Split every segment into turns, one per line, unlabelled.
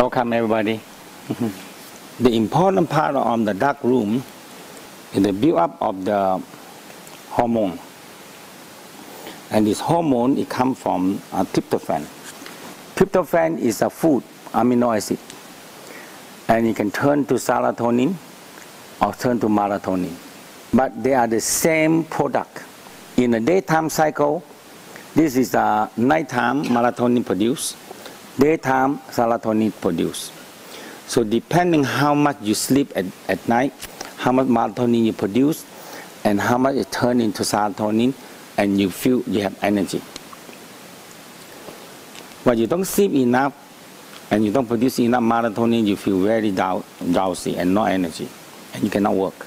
Welcome everybody. The important part of the dark room is the build-up of the hormone. And this hormone, it comes from tryptophan. Tryptophan is a food amino acid. And it can turn to serotonin or turn to melatonin. But they are the same product. In the daytime cycle, this is the nighttime melatonin produced. Daytime serotonin produced. So depending how much you sleep at night, how much melatonin you produce, and how much it turns into serotonin, and you feel you have energy. When you don't sleep enough and you don't produce enough melatonin, you feel very drowsy and no energy, and you cannot work.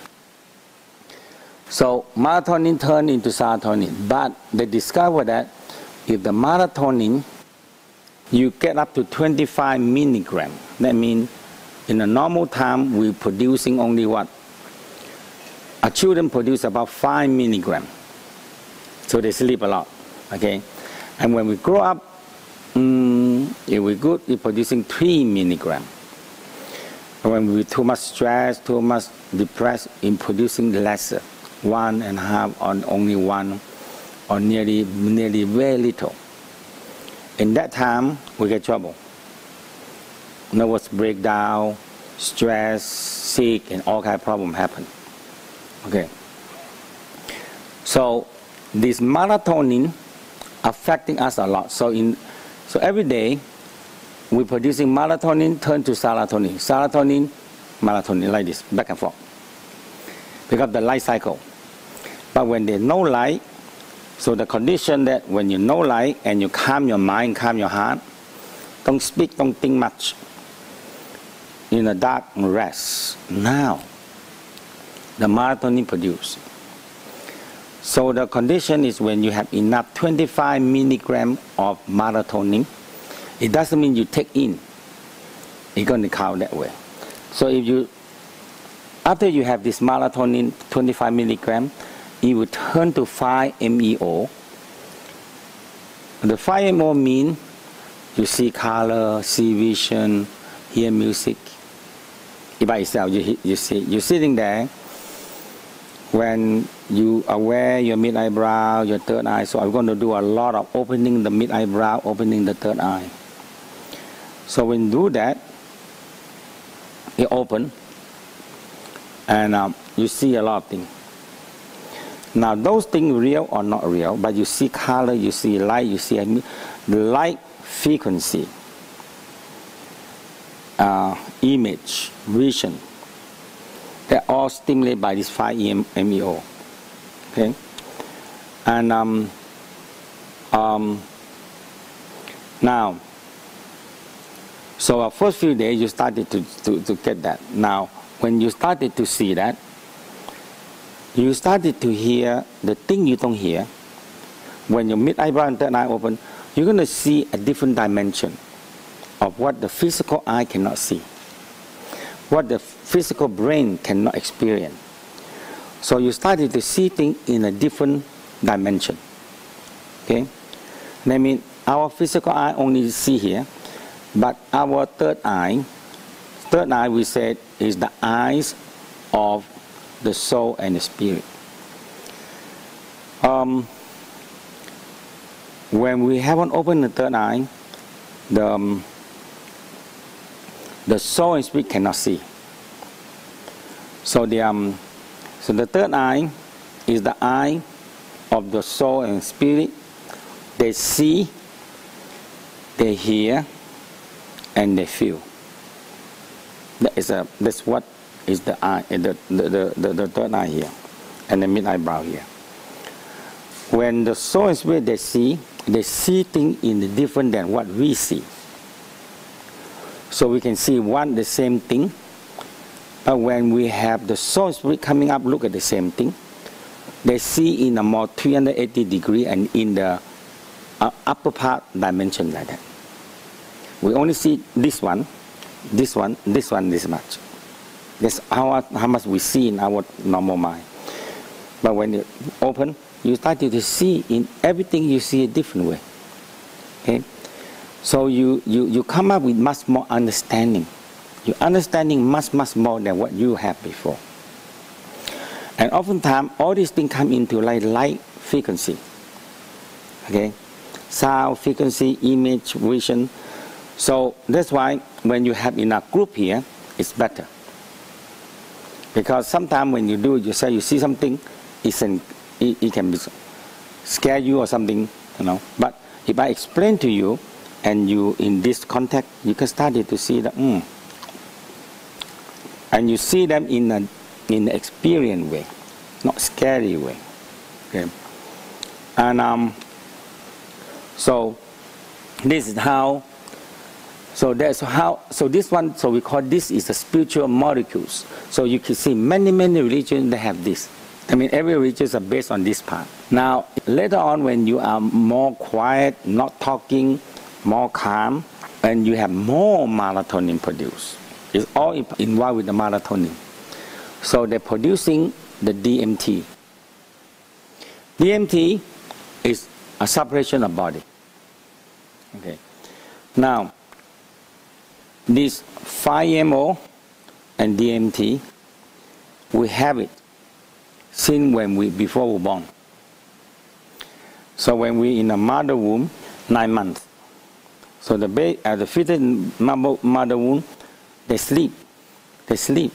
So melatonin turns into serotonin, but they discovered that if the melatonin you get up to 25 milligrams. That means in a normal time, we're producing only what? Our children produce about 5 milligrams. So they sleep a lot, okay? And when we grow up, if we're good, we're producing 3 milligrams. And when we're too much stressed, too much depressed, in producing lesser, 1.5 or only 1 or nearly very little. In that time, we get trouble. Nervous breakdown, stress, sick, and all kind of problems happen. Okay. So this melatonin affecting us a lot. So every day, we're producing melatonin turn to serotonin. Serotonin, melatonin, like this, back and forth. Because the light cycle. But when there's no light, so the condition that when you know light and you calm your mind, calm your heart, don't speak, don't think much. In the dark, rest. Now, the melatonin produced. So the condition is when you have enough 25 milligrams of melatonin, it doesn't mean you take in. It's going to count that way. So if you, after you have this melatonin 25 milligrams, it will turn to 5-MeO. The 5-MeO means you see color, see vision, hear music. By itself, you're sitting there. When you aware your mid eyebrow, your third eye. So I'm going to do a lot of opening the mid eyebrow, opening the third eye. So when you do that, you open, and you see a lot of things. Now those things real or not real, but you see color, you see light, you see the light frequency, image, vision. They're all stimulated by this 5-MeO. Okay, and now, so our first few days you started to get that. Now, when you started to see that, you started to hear the thing you don't hear. When your mid eyebrow and third eye open, you're going to see a different dimension of what the physical eye cannot see, what the physical brain cannot experience. So you started to see things in a different dimension. Okay? That means our physical eye only see here, but our third eye we said is the eyes of the soul and the spirit. When we haven't opened the third eye, the soul and spirit cannot see. So the third eye is the eye of the soul and spirit. They see, they hear, and they feel. That's what is the eye, the third eye here, and the mid eyebrow here. When the soul and spirit they see things in different than what we see. So we can see the same thing, but when we have the soul and spirit coming up, look at the same thing, they see in a more 380 degree and in the upper part dimension like that. We only see this one, this much. That's how much we see in our normal mind. But when you open, you started to see in everything you see a different way. Okay? So you come up with much more understanding. You're understanding much more than what you had before. And oftentimes, all these things come into like light frequency. Okay? Sound, frequency, image, vision. So that's why when you have in a group here, it's better. Because sometimes when you do it yourself, you see something, it can be scare you or something, you know. But if I explain to you, and you in this context, you can start to see that, and you see them in an experienced way, not scary way. Okay. And so this is how. So that's how. So this one. So we call this is the spiritual molecules. So you can see many religions that have this. I mean, every religion is based on this part. Now later on, when you are more quiet, not talking, more calm, and you have more melatonin produced. It's all involved with the melatonin. So they're producing the DMT. DMT is a separation of body. Okay. Now, this 5-MeO and DMT, we have it since before we were born. So when we in the mother womb, 9 months. So the fetus in mother womb, they sleep. They sleep.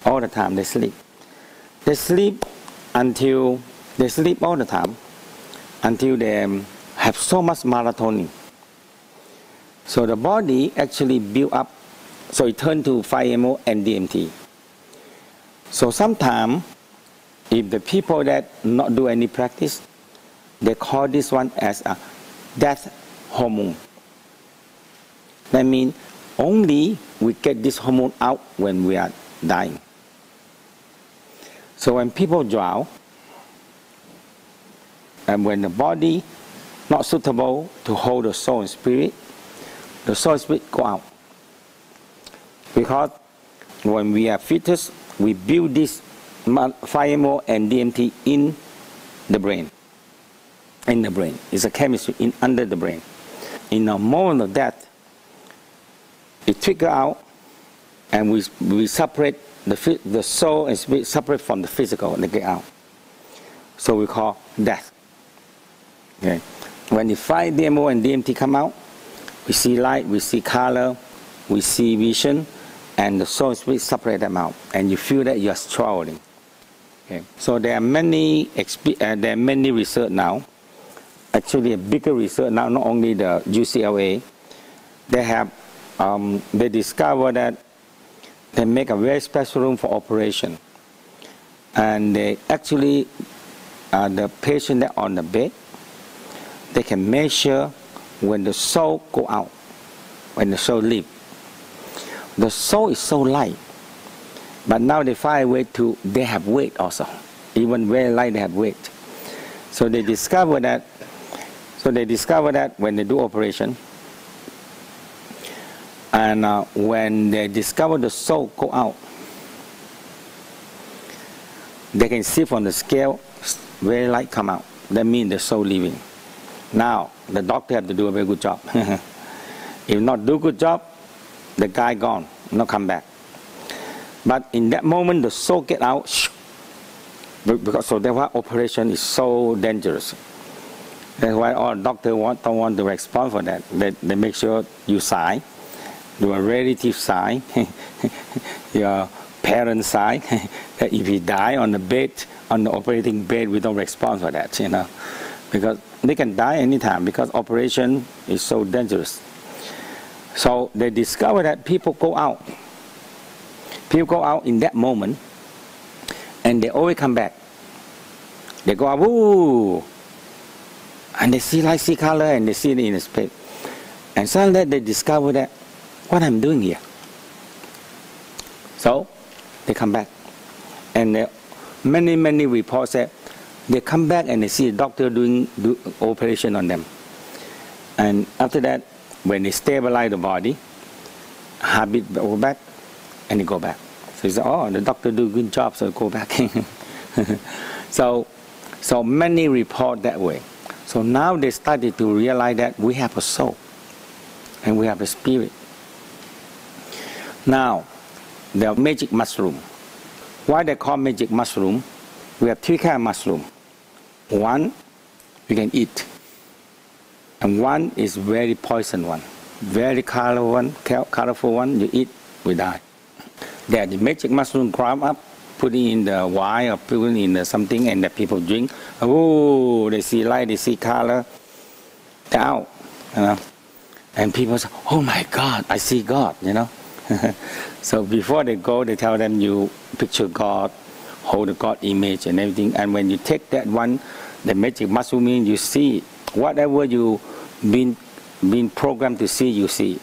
All the time, they sleep. They sleep until, they sleep all the time, until they have so much melatonin. So the body actually build up, so it turns to 5-MeO and DMT. So sometimes, if the people that not do any practice, they call this one as a death hormone. That means only we get this hormone out when we are dying. So when people drown, and when the body not suitable to hold the soul and spirit, the soul and spirit go out. Because when we are fetus, we build this 5-MeO and DMT in the brain. In the brain. It's a chemistry under the brain. In a moment of death, it triggers out, and we separate the soul and spirit separate from the physical, and they get out. So we call death. Okay. When the 5-MeO and DMT come out, we see light, we see color, we see vision, and the soul and spirit separate them out, and you feel that you are traveling. Okay. So there are many research now. Actually, a bigger research now, not only the UCLA, they have they discover that they make a very special room for operation, and they actually the patient that on the bed, they can measure when the soul go out, when the soul leave. The soul is so light, but now they find a way to, they have weight also, even very light they have weight. So they discover that. So they discover that when they do operation, and when they discover the soul go out, they can see from the scale very light come out. That means the soul leaving. Now the doctor have to do a very good job. If not do good job, the guy gone, not come back. But in that moment, the soul get out, because so that's why operation is so dangerous. That's why all doctors don't want to respond for that. They make sure you sign, do a relative sign, your parents sign, that if he die on the bed, on the operating bed, we don't respond for that, you know, because they can die anytime, because operation is so dangerous. So they discover that people go out. People go out in that moment, and they always come back. They go out, woo, and they see light, see color, and they see it in the space. And suddenly they discover that, what I'm doing here. So they come back. And many reports say they come back and they see the doctor do operation on them. And after that, when they stabilize the body, habit go back, and they go back. So you say, oh, the doctor do a good job, so go back. So many report that way. So now they started to realize that we have a soul and we have a spirit. Now, the magic mushroom. Why they call magic mushroom? We have three kinds of mushroom. One, you can eat. And one is very poison one. Very colorful one, you eat, we die. That the magic mushroom grab up, put it in the wine or put it in something and the people drink. Oh, they see light, they see color. They're out, you know. And people say, oh my God, I see God, you know. So before they go, they tell them you picture God, hold the God image and everything. And when you take that one, the magic mushroom means you see whatever you been programmed to see, you see.